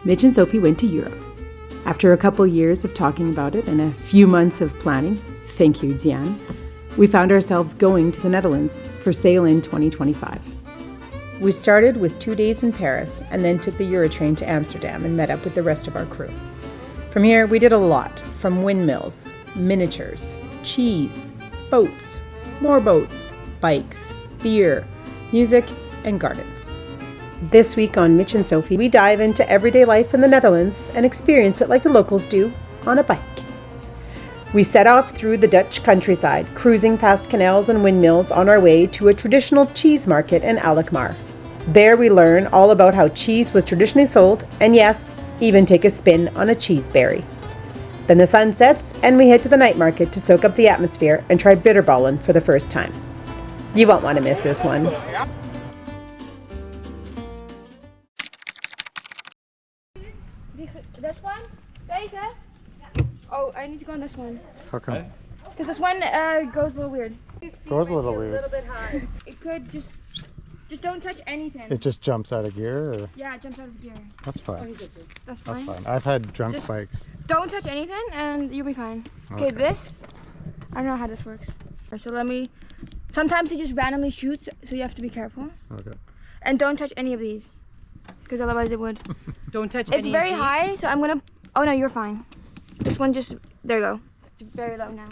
Mitch and Sophie went to Europe. After a couple years of talking about it and a few months of planning, thank you, Diane, we found ourselves going to the Netherlands for sail in 2025. We started with 2 days in Paris and then took the Eurotrain to Amsterdam and met up with the rest of our crew. From here, we did a lot, from windmills, miniatures, cheese, boats, more boats, bikes, beer, music, and gardens. This week on Mitch and Sophie, we dive into everyday life in the Netherlands and experience it like the locals do, on a bike. We set off through the Dutch countryside, cruising past canals and windmills on our way to a traditional cheese market in Alkmaar. There we learn all about how cheese was traditionally sold, and yes, even take a spin on a cheeseberry. Then the sun sets and we head to the night market to soak up the atmosphere and try bitterballen for the first time. You won't want to miss this one. This one? Deze? Oh, I need to go on this one. How come? Because this one goes a little weird. Goes a little weird. It could just don't touch anything. It just jumps out of gear? Or? Yeah, it jumps out of gear. That's fine. That's That's fine. fine. I've had drunk Just- bikes. Don't touch anything and you'll be fine. Okay, this, I don't know how this works. So sometimes it just randomly shoots, so you have to be careful. Okay. And don't touch any of these, because otherwise it would. Don't touch It's very high, so I'm gonna, oh no, you're fine. This one just, there you go. It's very low now.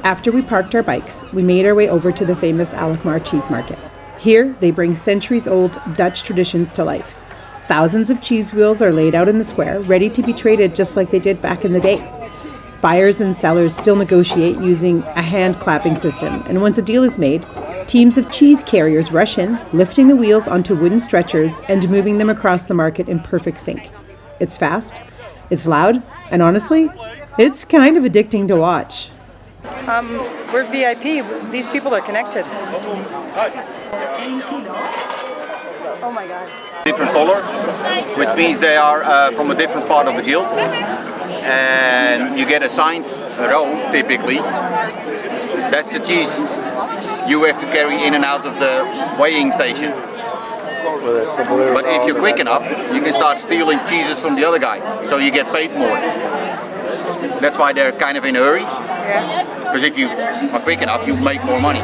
After we parked our bikes, we made our way over to the famous Alkmaar Cheese Market. Here, they bring centuries-old Dutch traditions to life. Thousands of cheese wheels are laid out in the square, ready to be traded just like they did back in the day. Buyers and sellers still negotiate using a hand clapping system, and once a deal is made, teams of cheese carriers rush in, lifting the wheels onto wooden stretchers and moving them across the market in perfect sync. It's fast, it's loud, and honestly, it's kind of addicting to watch. We're VIP. These people are connected. Oh my God. Different color, which means they are from a different part of the guild, and you get assigned a row typically. That's the cheese you have to carry in and out of the weighing station. But if you're quick enough, you can start stealing cheeses from the other guy, so you get paid more. That's why they're kind of in a hurry, because if you are quick enough, you make more money.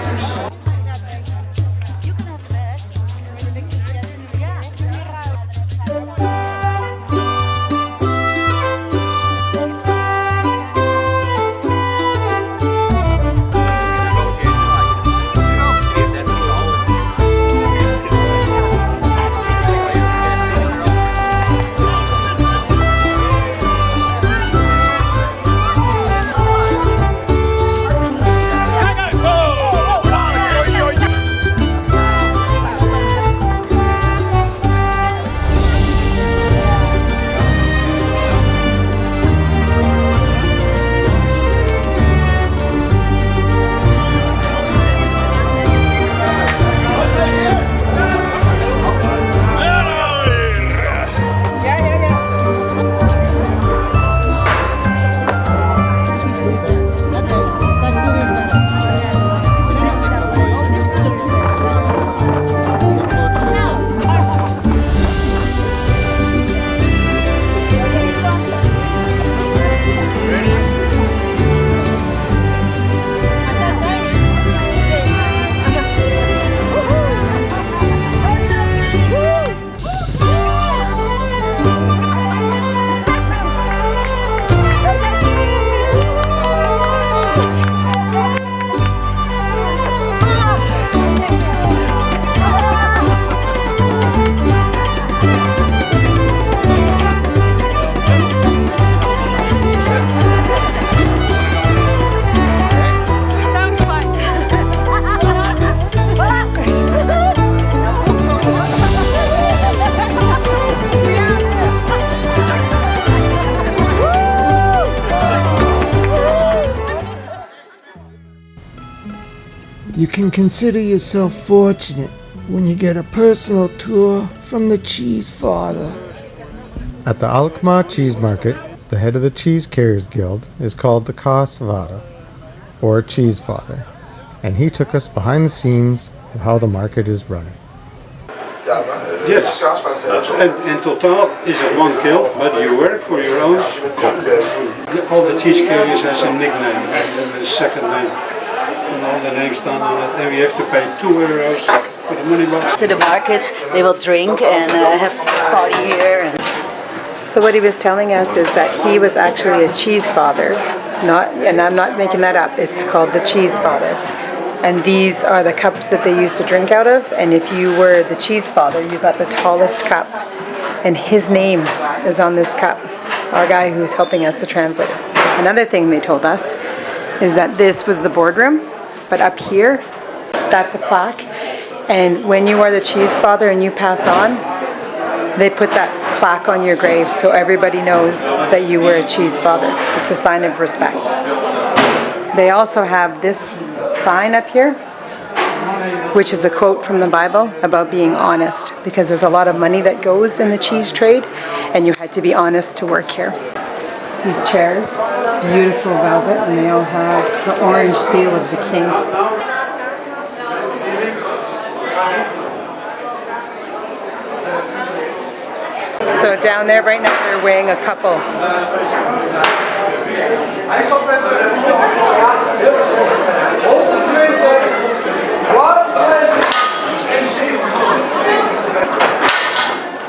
You can consider yourself fortunate when you get a personal tour from the Cheese Father. At the Alkmaar Cheese Market, the head of the Cheese Carriers Guild is called the Kaasvader, or Cheese Father, and he took us behind the scenes of how the market is run. Yes, in total is it one guild, but you work for your own. All the cheese carriers has a nickname and a second name. And all the names stand on it, and we have to pay €2 for the money box. To the market, they will drink and have party here. So what he was telling us is that he was actually a cheese father, and I'm not making that up, it's called the Cheese Father. And these are the cups that they used to drink out of, and if you were the cheese father, you got the tallest cup. And his name is on this cup, our guy who's helping us, the translator. Another thing they told us is that this was the boardroom, but up here, that's a plaque. And when you are the cheese father and you pass on, they put that plaque on your grave so everybody knows that you were a cheese father. It's a sign of respect. They also have this sign up here, which is a quote from the Bible about being honest, because there's a lot of money that goes in the cheese trade, and you had to be honest to work here. These chairs, beautiful velvet, and they all have the orange seal of the king. So down there right now they're weighing a couple.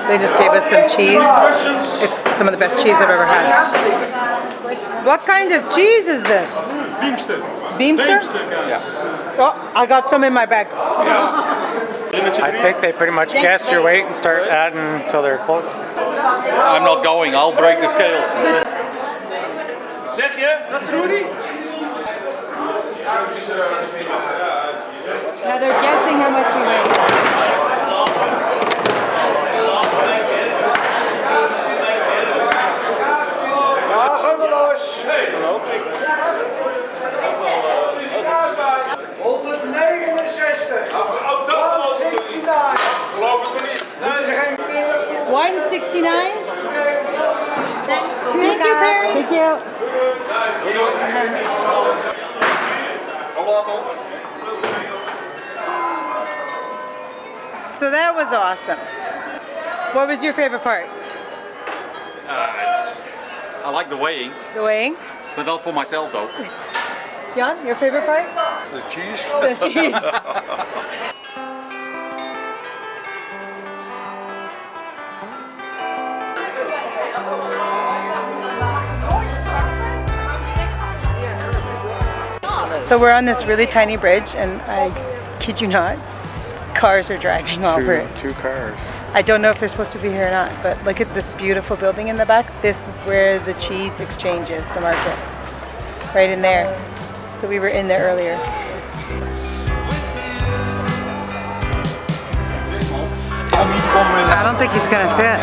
They just gave us some cheese. It's some of the best cheese I've ever had. What kind of cheese is this? Beemster. Beamster? Yeah. Oh, I got some in my bag. I think they pretty much guess your weight and start adding until they're close. I'm not going, I'll break the scale. Zeg je? Dat Rudy? Now they're guessing how much you weigh. $169. Thank you, Perry. Thank you. So that was awesome. What was your favorite part? I like the weighing, The weighing? but not for myself though. Jan, your favorite part? The cheese. The cheese. So we're on this really tiny bridge, and I kid you not, cars are driving over it. Two cars. I don't know if they're supposed to be here or not, but look at this beautiful building in the back. This is where the cheese exchange is, the market. Right in there. So we were in there earlier. I don't think he's gonna fit.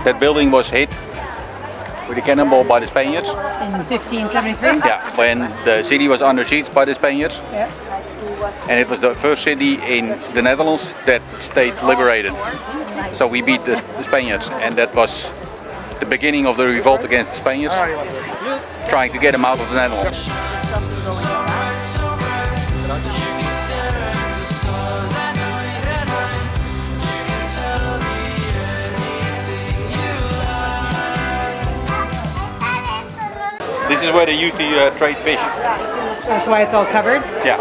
That building was hit with a cannonball by the Spaniards. In 1573? Yeah, when the city was under siege by the Spaniards. Yeah. And it was the first city in the Netherlands that stayed liberated. So we beat the Spaniards, and that was the beginning of the revolt against the Spaniards, trying to get them out of the Netherlands. This is where they used to trade fish. That's why it's all covered? Yeah.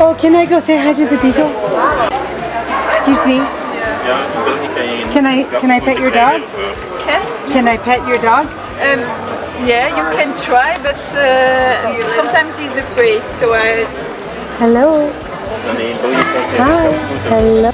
Oh, can I go say hi to the beagle? Excuse me. Can I pet your dog? Can I pet your dog? Yeah, you can try, but sometimes he's afraid, so I... Hello. Hi. Hello.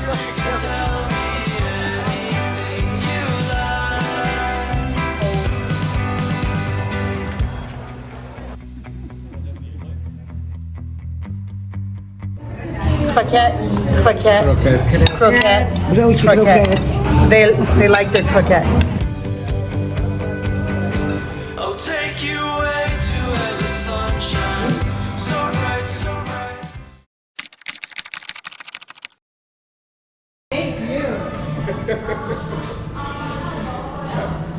Croquette, croquettes, croquettes. They like their croquette. I'll take you away to where the sun shines so bright, so bright.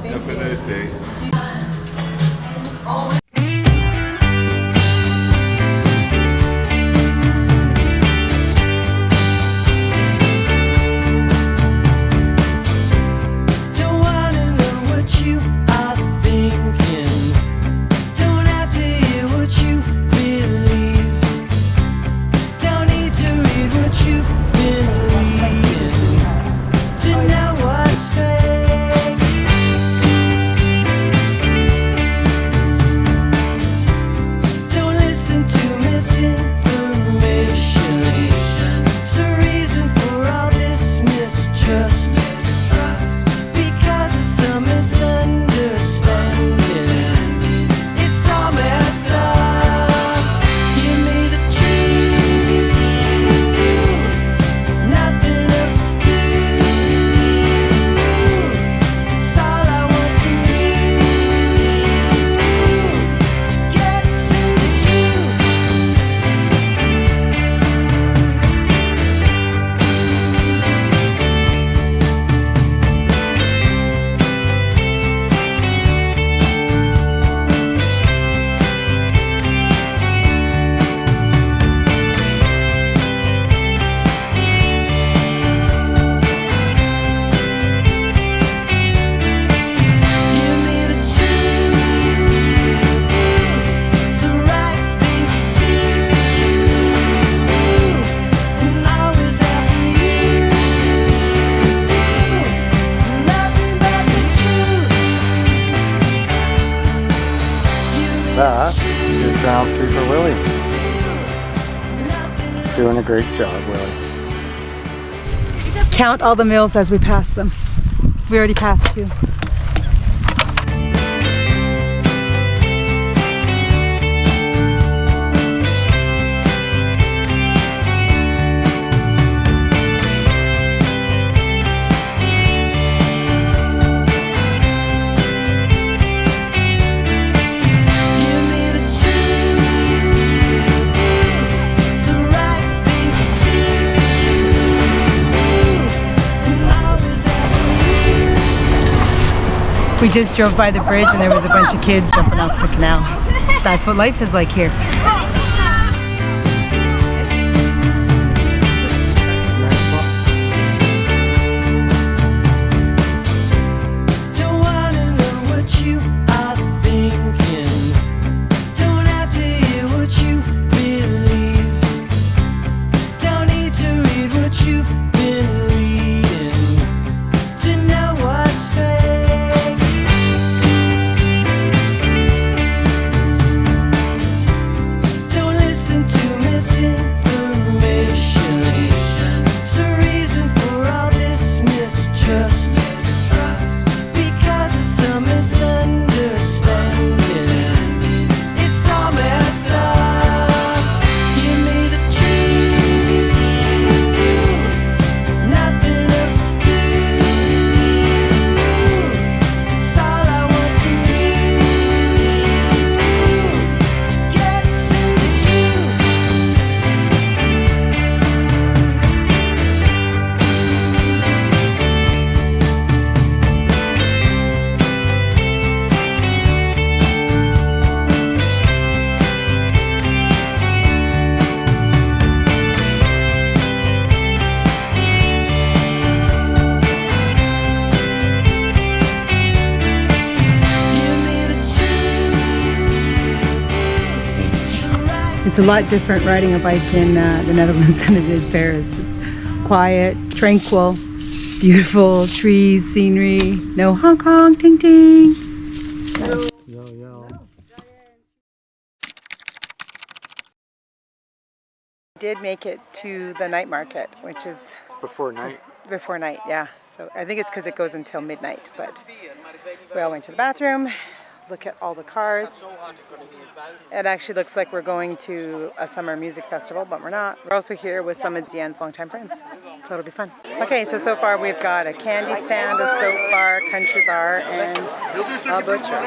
Have a nice day. shopkeeper Willie. Doing a great job, Willie. Count all the meals as we pass them. We already passed 2. We just drove by the bridge and there was a bunch of kids jumping off the canal. That's what life is like here. Don't wanna know what you are thinking. Don't have to hear what you believe. Don't need to read what you've been reading to know what's fake. Don't listen to misinformation. It's the reason for all this mistrust. Because it's a misunderstanding. It's all messed up. Give me the truth. Nothing else to do. It's all I want from you. To get to the truth. Give me the truth. It's a lot different riding a bike in the Netherlands than it is Paris. It's quiet, tranquil, beautiful trees, scenery, no honk honk, ting ting. Yo, yo. Did make it to the night market, which is Before night. before night, yeah. So I think it's because it goes until midnight, but we all went to the bathroom, look at all the cars. It actually looks like we're going to a summer music festival, but we're not. We're also here with some of Diane's longtime friends, so it'll be fun. Okay, so far we've got a candy stand, a soap bar, country bar, and a butcher.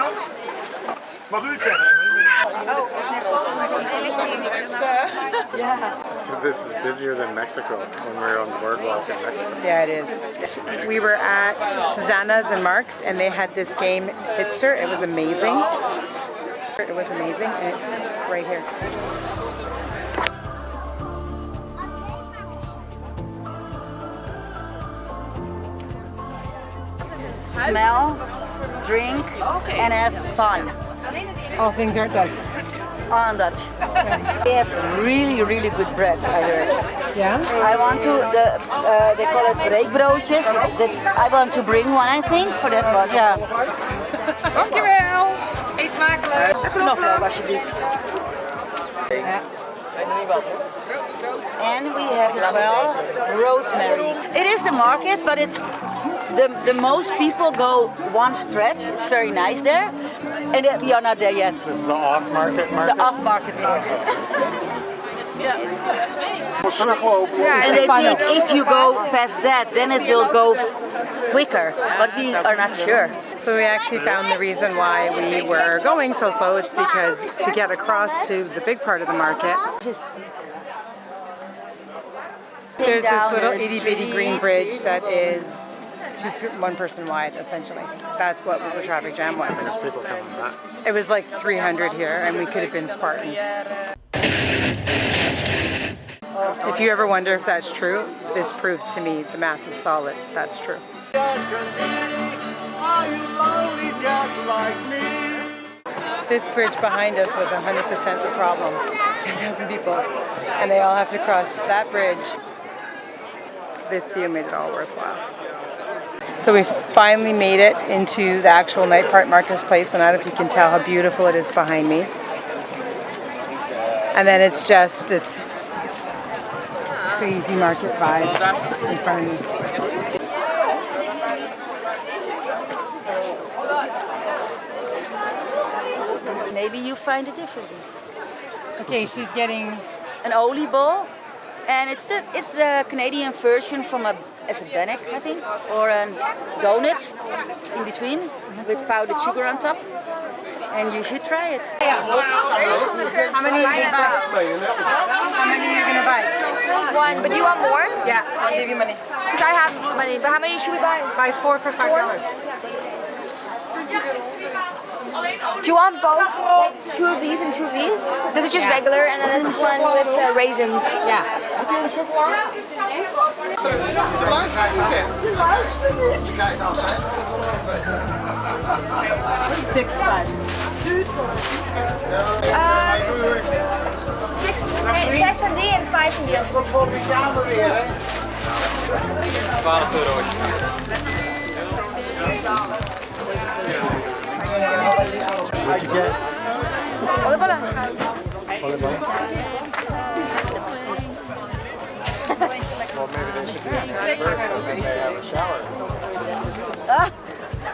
So this is busier than Mexico when we were on the boardwalk in Mexico. Yeah, it is. We were at Susanna's and Mark's, and they had this game, Hitster. It was amazing. It was amazing, and it's right here. Smell, drink, and have fun. All things aren't Dutch. On Dutch. They have really, really good bread, I heard. Yeah? I want to, they call it breekbroodjes. I want to bring one, I think, for that one. Yeah. Dankjewel. Eet smakelijk. Knoflook, alsjeblieft. And we have as well rosemary. It is the market, but it's the most people go one stretch. It's very nice there, and we are not there yet. This is the off-market market? The off-market market. We kunnen gewoon open. And they think if you go past that, then it will go quicker, but we are not sure. So we actually found the reason why we were going so slow. It's because to get across to the big part of the market, there's this little itty bitty green bridge that is one person wide, essentially. That's what the traffic jam was. There's people coming back. It was like 300 here, and we could have been Spartans. If you ever wonder if that's true, this proves to me the math is solid. That's true. This bridge behind us was 100% the problem. 10,000 people, and they all have to cross that bridge. This view made it all worthwhile. So we finally made it into the actual night part marketplace, and I don't know if you can tell how beautiful it is behind me. And then it's just this crazy market vibe in front of me. Maybe you find it differently. Okay, she's getting An oliebol, and it's the Canadian version from a bannock, I think, or a donut in between with powdered sugar on top. And you should try it. How many are you gonna buy? How many are you gonna buy? One, but do you want more? Yeah, I'll give you money. Because I have money, but how many should we buy? Buy 4 for $5. Do you want both? Like 2 of these and 2 of these? This is just regular, and then this one with raisins. Yeah. 6.5. 6 van die en 5 van die. What'd you get? Oliebollen. Well, maybe they should be in there first because they have a shower.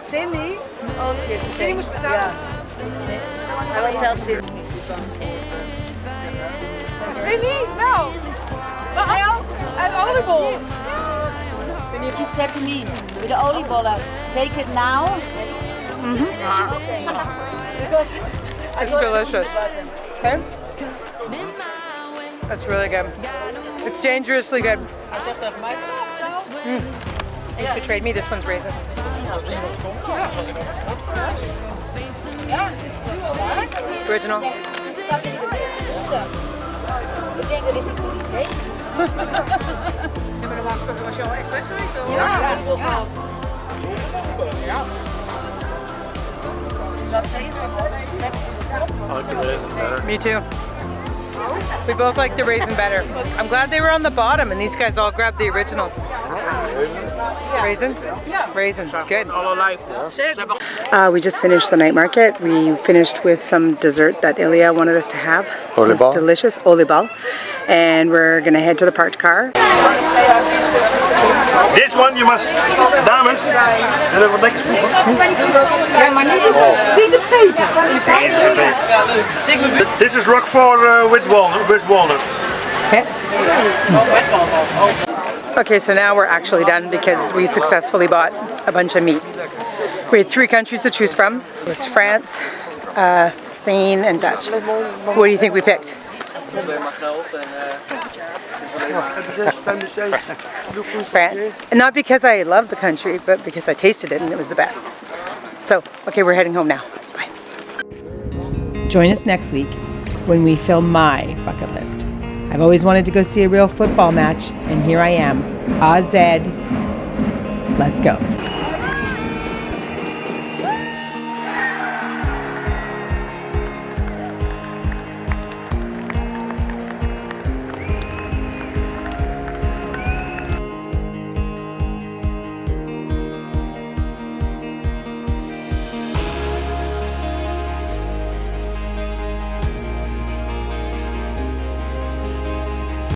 Cindy? Oh, Cindy moest betalen. I will tell Cindy. Cindy? No. Een oliebol. She said to me, with the oliebollen, take it now. Because It's delicious. Okay? That's really good. It's dangerously good. You should trade me. This one's raisin. Original. ik denk dat is iets niet zeker. Maar de laatste was je al echt weg geweest? Ja. I like the raisin better. Me too. We both like the raisin better. I'm glad they were on the bottom and these guys all grabbed the originals. Raisin? Raisin, it's good. We just finished the night market. We finished with some dessert that Ilya wanted us to have. It was Oliebol? delicious, oliebollen. And we're gonna head to the parked car. This one you must, dames, zullen we lekker proeven? Ja, maar niet This is Roquefort with walnut. Okay, so now we're actually done because we successfully bought a bunch of meat. We had 3 countries to choose from. It was France, Spain, and Dutch. What do you think we picked? France. And not because I love the country, but because I tasted it and it was the best. So, okay, we're heading home now. Bye. Join us next week when we film my bucket list. I've always wanted to go see a real football match, and here I am. AZ. Let's go.